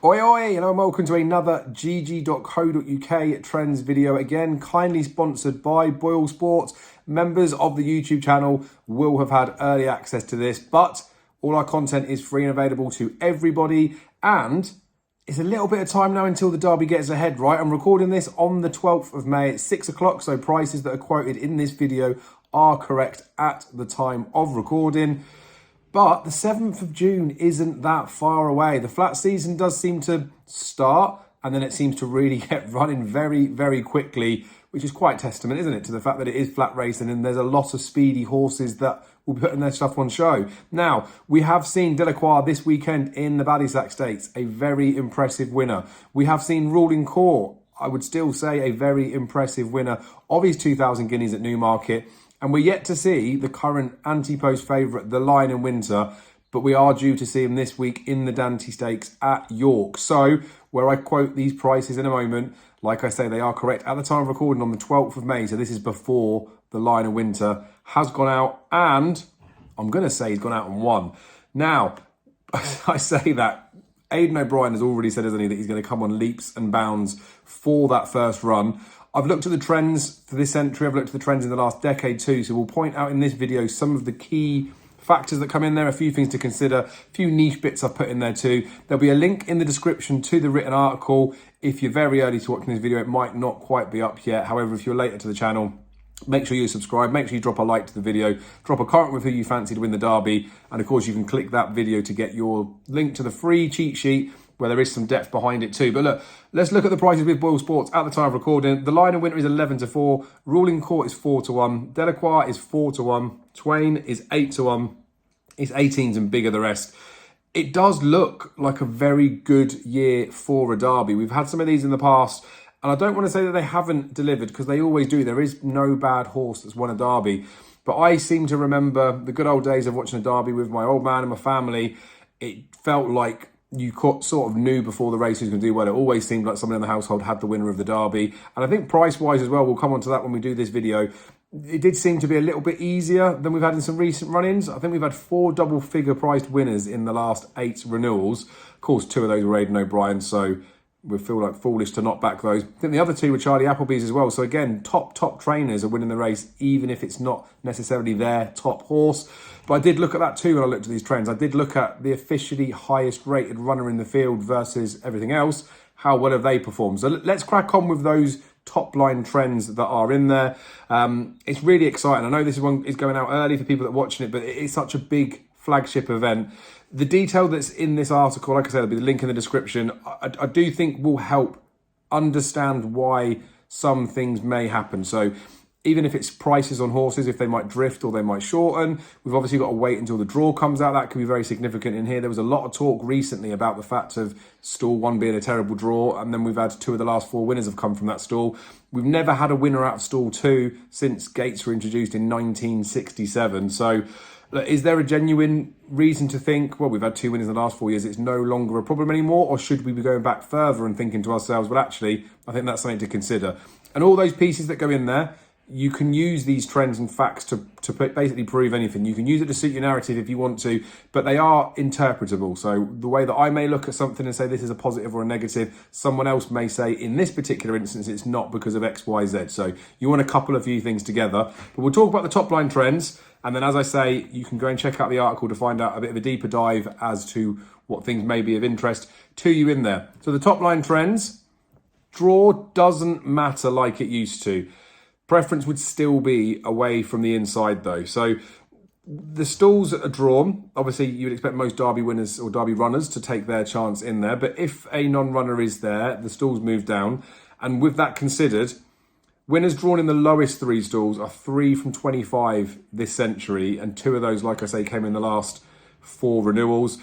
Oi oi, hello and welcome to another GG.CO.UK trends video. Again, kindly sponsored by Boyle Sports. Members of the YouTube channel will have had early access to this, but all our content is free and available to everybody. And it's a little bit of time now until the derby gets ahead, right? I'm recording this on the 12th of May at 6 o'clock, so prices that are quoted in this video are correct at the time of recording. But the 7th of June isn't that far away. The flat season does seem to start, and then it seems to really get running very, very quickly, which is quite testament, isn't it, to the fact that it is flat racing and there's a lot of speedy horses that will be putting their stuff on show. Now, we have seen Delacroix this weekend in the Ballysack Stakes, a very impressive winner. We have seen Ruling Court, I would still say a very impressive winner of his 2,000 guineas at Newmarket. And we're yet to see the current anti-post favourite, the Lion in Winter, but we are due to see him this week in the Dante Stakes at York. So, where I quote these prices in a moment, like I say, they are correct at the time of recording on the 12th of May. So this is before the Lion in Winter has gone out, and I'm going to say he's gone out and won. Now, I say that Aidan O'Brien has already said, hasn't he, that he's going to come on leaps and bounds for that first run. I've looked at the trends for this entry. I've looked at the trends in the last decade too. So we'll point out in this video some of the key factors that come in there, a few things to consider, a few niche bits I've put in there too. There'll be a link in the description to the written article. If you're very early to watching this video, it might not quite be up yet. However, if you're later to the channel, make sure you subscribe, make sure you drop a like to the video, drop a comment with who you fancy to win the derby. And of course, you can click that video to get your link to the free cheat sheet, where there is some depth behind it too. But look, let's look at the prices with Boyle Sports at the time of recording. The Lion in Winter is 11-4, Ruling Court is 4-1, Delacroix is 4-1, Twain is 8-1, it's 18s and bigger the rest. It does look like a very good year for a derby. We've had some of these in the past, and I don't want to say that they haven't delivered, because they always do. There is no bad horse that's won a derby. But I seem to remember the good old days of watching a derby with my old man and my family. It felt like you sort of knew before the race who's going to do well. It always seemed like someone in the household had the winner of the derby. And I think price-wise as well, we'll come on to that when we do this video, it did seem to be a little bit easier than we've had in some recent run-ins. I think we've had 4 double-figure priced winners in the last 8 renewals. Of course, 2 of those were Aidan O'Brien, so we feel like foolish to not back those. I think the other 2 were Charlie Appleby's as well. So again, top trainers are winning the race, even if it's not necessarily their top horse. But I did look at that too when I looked at these trends. I did look at the officially highest rated runner in the field versus everything else. How well have they performed? So let's crack on with those top line trends that are in there. It's really exciting. I know this one is going out early for people that are watching it, but it's such a big flagship event. The detail that's in this article, like I said, there'll be the link in the description, I do think will help understand why some things may happen. So even if it's prices on horses, if they might drift or they might shorten, we've obviously got to wait until the draw comes out. That could be very significant in here. There was a lot of talk recently about the fact of stall 1 being a terrible draw, and then we've had 2 of the last 4 winners have come from that stall. We've never had a winner out of stall 2 since gates were introduced in 1967. So is there a genuine reason to think, well, we've had 2 winners in the last 4 years, it's no longer a problem anymore? Or should we be going back further and thinking to ourselves, well, actually, I think that's something to consider. And all those pieces that go in there, you can use these trends and facts to basically prove anything. You can use it to suit your narrative if you want to, but they are interpretable. So the way that I may look at something and say this is a positive or a negative, someone else may say in this particular instance it's not because of X, Y, Z. So you want to couple a few things together. But we'll talk about the top line trends. And then, as I say, you can go and check out the article to find out a bit of a deeper dive as to what things may be of interest to you in there. So the top line trends, draw doesn't matter like it used to. Preference would still be away from the inside though. So the stalls that are drawn, obviously you would expect most derby winners or derby runners to take their chance in there. But if a non-runner is there, the stalls move down. And with that considered, winners drawn in the lowest 3 stalls are 3 from 25 this century. And 2 of those, like I say, came in the last 4 renewals.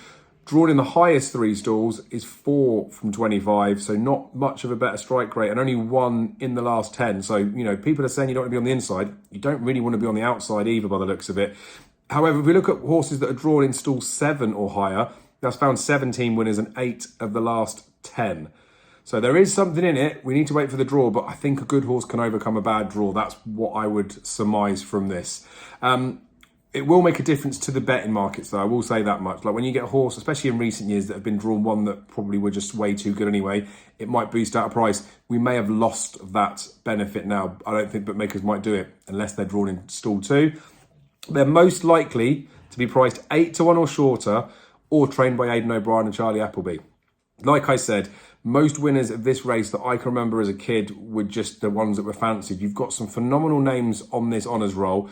Drawn in the highest 3 stalls is 4 from 25, so not much of a better strike rate, and only 1 in the last 10. So, you know, people are saying you don't want to be on the inside. You don't really want to be on the outside either by the looks of it. However, if we look at horses that are drawn in stall 7 or higher, that's found 17 winners and 8 of the last 10. So there is something in it. We need to wait for the draw, but I think a good horse can overcome a bad draw. That's what I would surmise from this. It will make a difference to the betting markets, though. I will say that much. Like when you get a horse, especially in recent years, that have been drawn one that probably were just way too good anyway, it might boost out a price. We may have lost that benefit now. I don't think bookmakers might do it unless they're drawn in stall 2. They're most likely to be priced 8 to 1 or shorter, or trained by Aidan O'Brien and Charlie Appleby. Like I said, most winners of this race that I can remember as a kid were just the ones that were fancied. You've got some phenomenal names on this honours roll,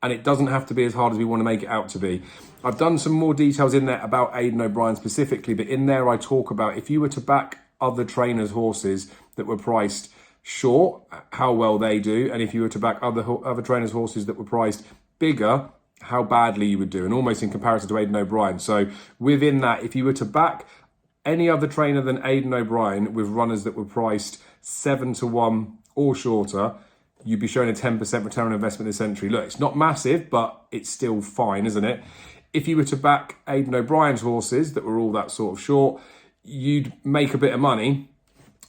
and it doesn't have to be as hard as we want to make it out to be. I've done some more details in there about Aidan O'Brien specifically, but in there I talk about if you were to back other trainers' horses that were priced short, how well they do, and if you were to back other trainers' horses that were priced bigger, how badly you would do, and almost in comparison to Aidan O'Brien. So within that, if you were to back any other trainer than Aidan O'Brien with runners that were priced 7 to 1 or shorter, you'd be showing a 10% return on investment this entry. Look, it's not massive, but it's still fine, isn't it? If you were to back Aidan O'Brien's horses that were all that sort of short, you'd make a bit of money,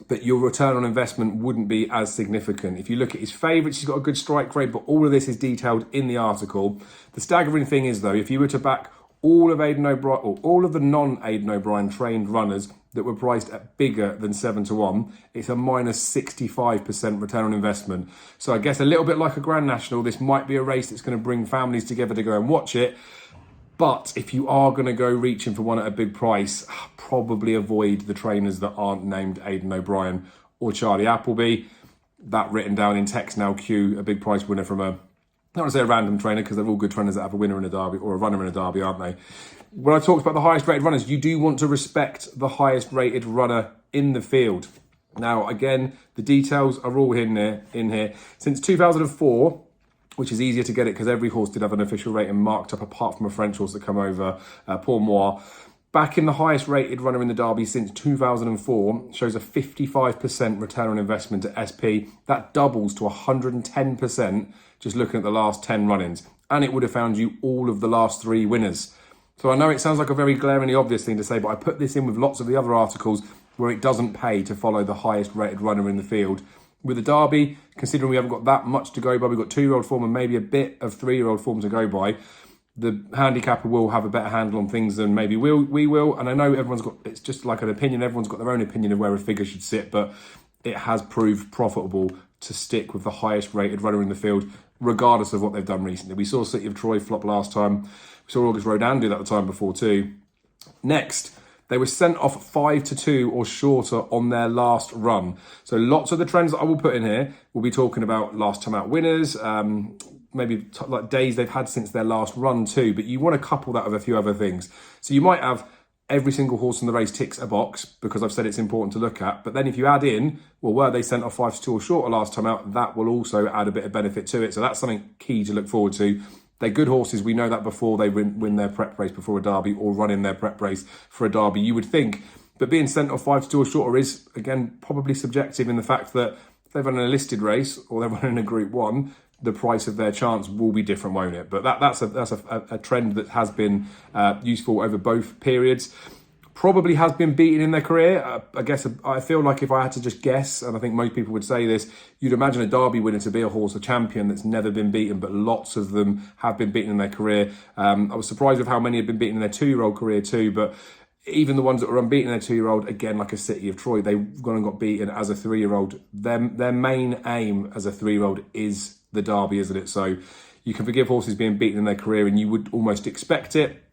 but your return on investment wouldn't be as significant. If you look at his favourites, he's got a good strike rate, but all of this is detailed in the article. The staggering thing is, though, if you were to back all of Aidan O'Brien, or all of the non-Aidan O'Brien trained runners that were priced at bigger than 7 to 1, it's a minus 65% return on investment. So I guess a little bit like a Grand National, this might be a race that's going to bring families together to go and watch it. But if you are going to go reaching for one at a big price, probably avoid the trainers that aren't named Aidan O'Brien or Charlie Appleby. That written down in text now, Q, a big price winner from a, not to say a random trainer, because they're all good trainers that have a winner in a derby or a runner in a derby, aren't they? When I talked about the highest rated runners, you do want to respect the highest rated runner in the field. Now, again, the details are all in here. Since 2004, which is easier to get it because every horse did have an official rating marked up apart from a French horse that come over, Pour Moi. Back in the highest rated runner in the Derby since 2004 shows a 55% return on investment at SP. That doubles to 110% just looking at the last 10 run-ins. And it would have found you all of the last 3 winners. So I know it sounds like a very glaringly obvious thing to say, but I put this in with lots of the other articles where it doesn't pay to follow the highest rated runner in the field. With the Derby, considering we haven't got that much to go by, we've got 2-year-old form and maybe a bit of 3-year-old form to go by, the handicapper will have a better handle on things than maybe we will. And I know everyone's got, it's just like an opinion, everyone's got their own opinion of where a figure should sit, but it has proved profitable to stick with the highest rated runner in the field, regardless of what they've done recently. We saw City of Troy flop last time. We saw August Rodin do that the time before too. Next, they were sent off 5 to 2 or shorter on their last run. So lots of the trends that I will put in here, we'll be talking about last time out winners, maybe like days they've had since their last run too, but you want to couple that with a few other things. So you might have every single horse in the race ticks a box because I've said it's important to look at. But then if you add in, well, were they sent off 5 to 2 or shorter last time out, that will also add a bit of benefit to it. So that's something key to look forward to. They're good horses. We know that before they win their prep race before a derby or run in their prep race for a derby, you would think. But being sent off 5 to 2 or shorter is, again, probably subjective in the fact that if they've run a listed race or they're running a Group 1, the price of their chance will be different, won't it? But that's a trend that has been useful over both periods. Probably has been beaten in their career. I guess I feel like if I had to just guess, and I think most people would say this, you'd imagine a Derby winner to be a horse, a champion that's never been beaten, but lots of them have been beaten in their career. I was surprised with how many have been beaten in their 2-year-old career too, but even the ones that were unbeaten in their 2-year-old, again, like a City of Troy, they've gone and got beaten as a 3-year-old. Their main aim as a 3-year-old is the Derby, isn't it? So you can forgive horses being beaten in their career and you would almost expect it.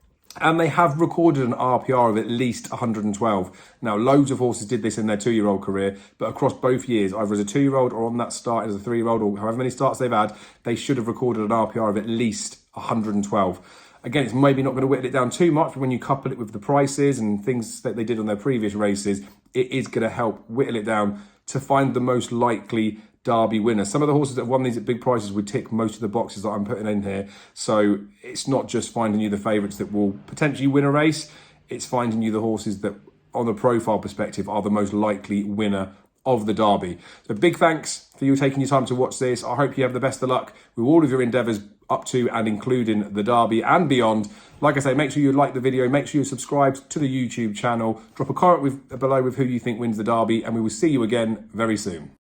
And they have recorded an RPR of at least 112. Now, loads of horses did this in their 2-year-old career, but across both years, either as a 2-year-old or on that start as a 3-year-old, or however many starts they've had, they should have recorded an RPR of at least 112. Again, it's maybe not going to whittle it down too much, but when you couple it with the prices and things that they did on their previous races, it is going to help whittle it down to find the most likely Derby winner. Some of the horses that have won these at big prices would tick most of the boxes that I'm putting in here. So it's not just finding you the favourites that will potentially win a race. It's finding you the horses that, on the profile perspective, are the most likely winner of the Derby. So big thanks for you taking your time to watch this. I hope you have the best of luck with all of your endeavours up to and including the Derby and beyond. Like I say, make sure you like the video, make sure you're subscribed to the YouTube channel, drop a comment below with who you think wins the Derby, and we will see you again very soon.